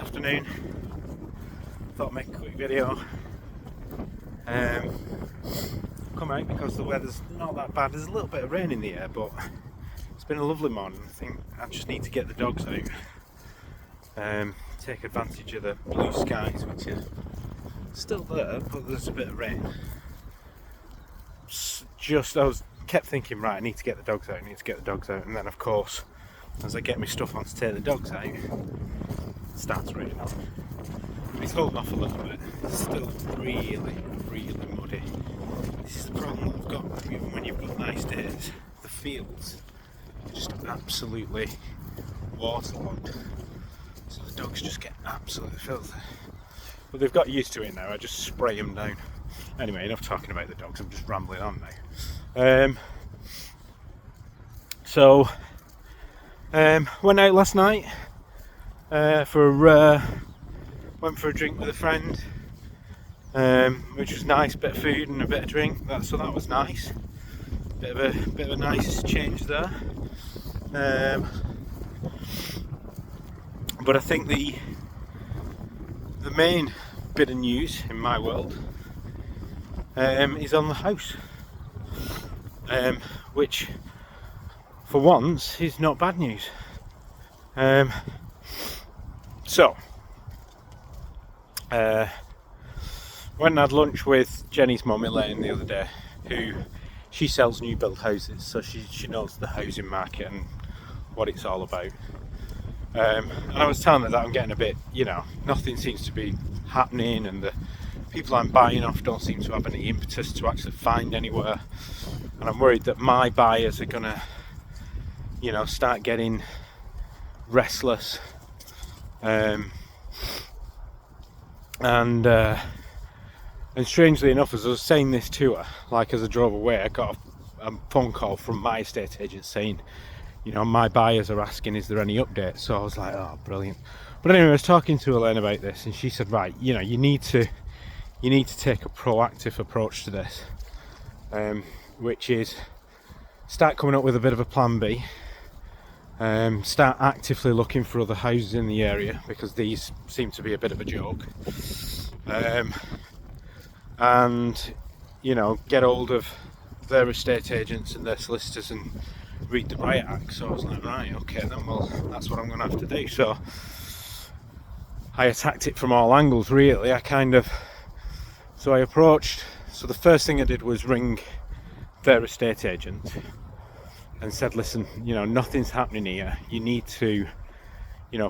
afternoon. Thought I'd make a quick video. Come out because the weather's not that bad. There's a little bit of rain in the air, but it's been a lovely morning. I think I just need to get the dogs out. Take advantage of the blue skies, which are still there, but there's a bit of rain. Kept thinking, right, I need to get the dogs out, and then of course, as I get my stuff on to take the dogs out, it starts raining on. It's holding off a little bit. It's still really, really muddy. This is the problem that I've got, even when you've got nice days. The fields are just absolutely waterlogged. So the dogs just get absolutely filthy. But they've got used to it now. I just spray them down. Anyway, enough talking about the dogs. I'm just rambling on now. Went out last night went for a drink with a friend, which was nice. Bit of food and a bit of drink. So that was nice. Bit of a nice change there. But I think the main bit of news in my world is on the house, which for once is not bad news. Went and had lunch with Jenny's mum Elaine the other day, who she sells new build houses, so she knows the housing market and what it's all about. And I was telling her that I'm getting a bit, nothing seems to be happening, and the people I'm buying off don't seem to have any impetus to actually find anywhere, and I'm worried that my buyers are gonna, start getting restless. And strangely enough, as I was saying this to her, as I drove away, I got a phone call from my estate agent saying, my buyers are asking, is there any update? So I was like, oh, brilliant. But anyway, I was talking to Elaine about this, and she said, right, you need to take a proactive approach to this, which is start coming up with a bit of a plan B. Start actively looking for other houses in the area, because these seem to be a bit of a joke. And get hold of their estate agents and their solicitors and read the Riot Act. So I was like, right, okay then, well, that's what I'm going to have to do. So I attacked it from all angles, really. I approached, so the first thing I did was ring their estate agent and said, listen, nothing's happening here. You need to,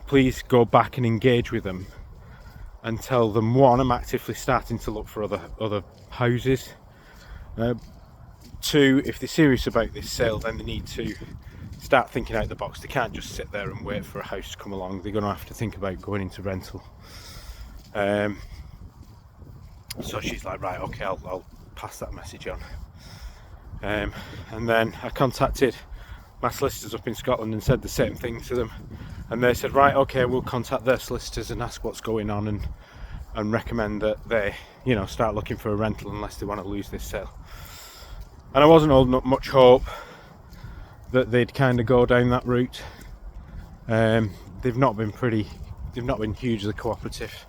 please go back and engage with them and tell them, one, I'm actively starting to look for other houses. Two, if they're serious about this sale, then they need to start thinking out the box. They can't just sit there and wait for a house to come along. They're going to have to think about going into rental. So she's like, right, okay, I'll pass that message on. And then I contacted my solicitors up in Scotland and said the same thing to them, and they said, right, okay, we'll contact their solicitors and ask what's going on and recommend that they start looking for a rental unless they want to lose this sale. And I wasn't holding up much hope that they'd kind of go down that route. They've not been hugely cooperative,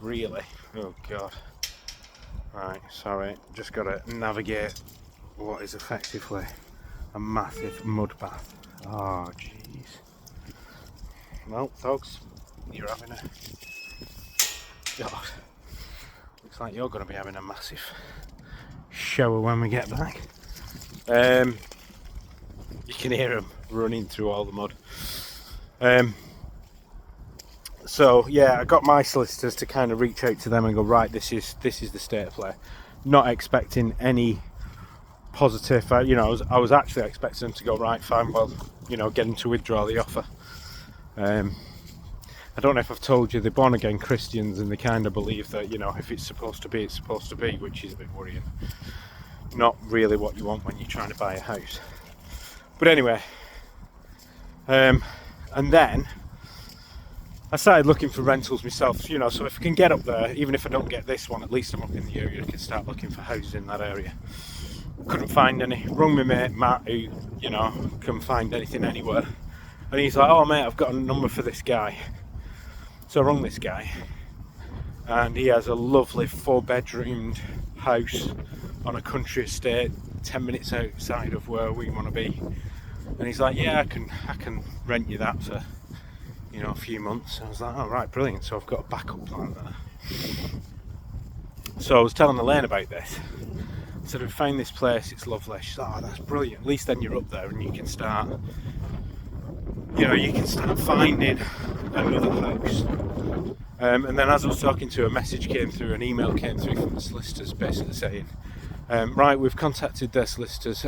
really. Oh god. Right, sorry, just got to navigate what is effectively a massive mud bath. Oh jeez. Well, dogs, you're having a... God, looks like you're going to be having a massive shower when we get back. You can hear them running through all the mud. So yeah, I got my solicitors to kind of reach out to them and go, right, this is the state of play. Not expecting any positive. I was actually expecting them to go, right, fine, well, get them to withdraw the offer. I don't know if I've told you, they're born again Christians, and they kind of believe that if it's supposed to be, it's supposed to be, which is a bit worrying. Not really what you want when you're trying to buy a house. But anyway, and then I started looking for rentals myself, so if I can get up there, even if I don't get this one, at least I'm up in the area. I can start looking for houses in that area. Couldn't find any. Rung my mate Matt, who couldn't find anything anywhere, and he's like, oh mate, I've got a number for this guy. So I rung this guy, and he has a lovely 4-bedroomed house on a country estate 10 minutes outside of where we want to be. And he's like, yeah, I can rent you that for, you know, a few months. I was like, oh right, brilliant. So I've got a backup plan there. So I was telling Elaine about this. I said, we found this place, it's lovely. She's like, oh, that's brilliant. At least then you're up there and you can start, you know, you can start finding another house. And then as I was talking to her, a message came through, an email came through from the solicitors basically saying, right, we've contacted their solicitors.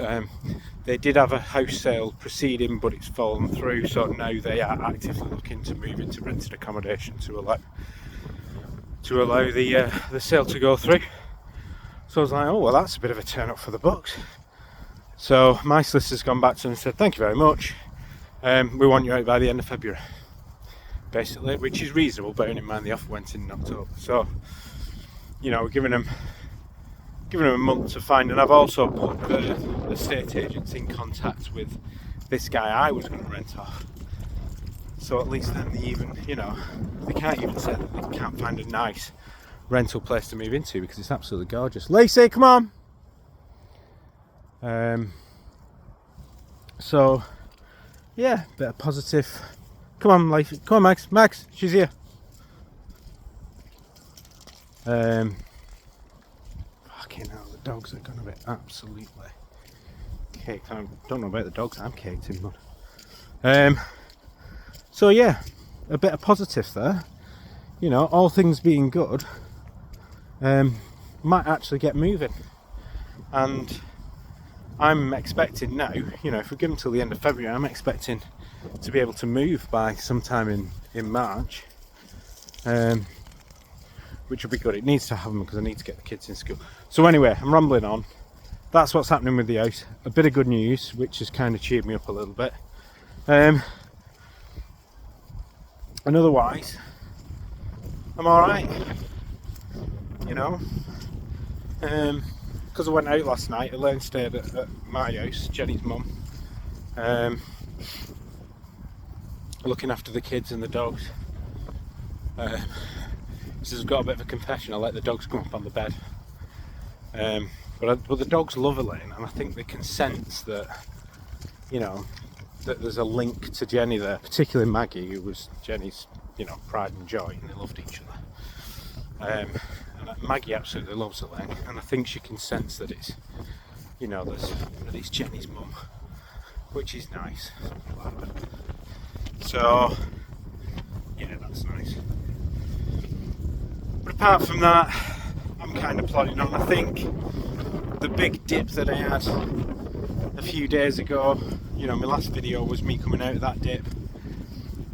They did have a house sale proceeding, but it's fallen through, so now they are actively looking to move into rented accommodation to allow the sale to go through. So I was like, oh well, that's a bit of a turn up for the books. So my solicitor's gone back to them and said, thank you very much. We want you out by the end of February, basically, which is reasonable, bearing in mind the offer went in October. So, you know, we're giving them a month to find, and I've also put the estate agents in contact with this guy I was going to rent off. So at least then they even, you know, they can't even say that they can't find a nice rental place to move into because it's absolutely gorgeous. Lacey, come on! So, yeah, bit of positive. Come on, Lacey. Come on, Max. Max, she's here. Fucking hell, the dogs are going to be absolutely caked. I don't know about the dogs, I'm caked in mud. So yeah, a bit of positive there. You know, all things being good, might actually get moving. And I'm expecting now, you know, if we give them till the end of February, I'm expecting to be able to move by sometime in March. Which will be good. It needs to happen because I need to get the kids in school. So anyway, I'm rambling on. That's what's happening with the house. A bit of good news, which has kind of cheered me up a little bit. And otherwise, I'm alright. You know? Because I went out last night, Elaine stayed at my house, Jenny's mum. Looking after the kids and the dogs. This has got a bit of a confession. I let the dogs come up on the bed, but the dogs love Elaine, and I think they can sense that, you know, that there's a link to Jenny there, particularly Maggie, who was Jenny's, you know, pride and joy, and they loved each other. And Maggie absolutely loves Elaine, and I think she can sense that it's, you know, that it's Jenny's mum, which is nice. So, yeah, that's nice. But apart from that, I'm kind of plodding on. I think the big dip that I had a few days ago, you know, my last video was me coming out of that dip.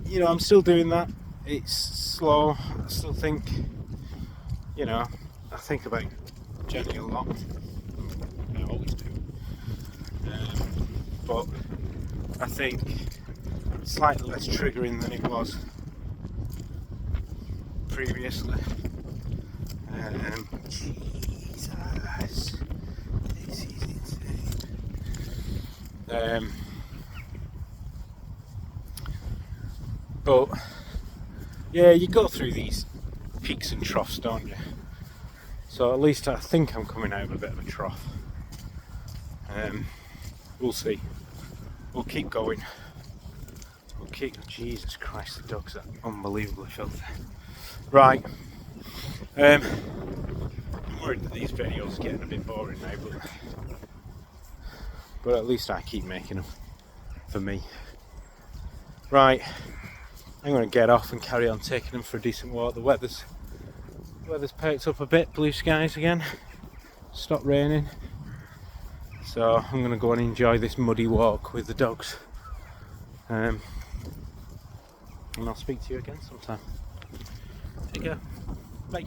You know, I'm still doing that. It's slow. I still think, you know, I think about Jenny a lot. I always do. But I think it's slightly less triggering than it was previously. Jesus, this is insane. But yeah, you go through these peaks and troughs, don't you? So at least I think I'm coming out of a bit of a trough. We'll see. We'll keep going. Jesus Christ, the dogs are unbelievably filthy. Right. I'm worried that these videos are getting a bit boring now, but at least I keep making them for me. Right. I'm going to get off and carry on taking them for a decent walk. The weather's perked up a bit, blue skies again. Stopped raining. So I'm going to go and enjoy this muddy walk with the dogs. And I'll speak to you again sometime. Take care. Bye.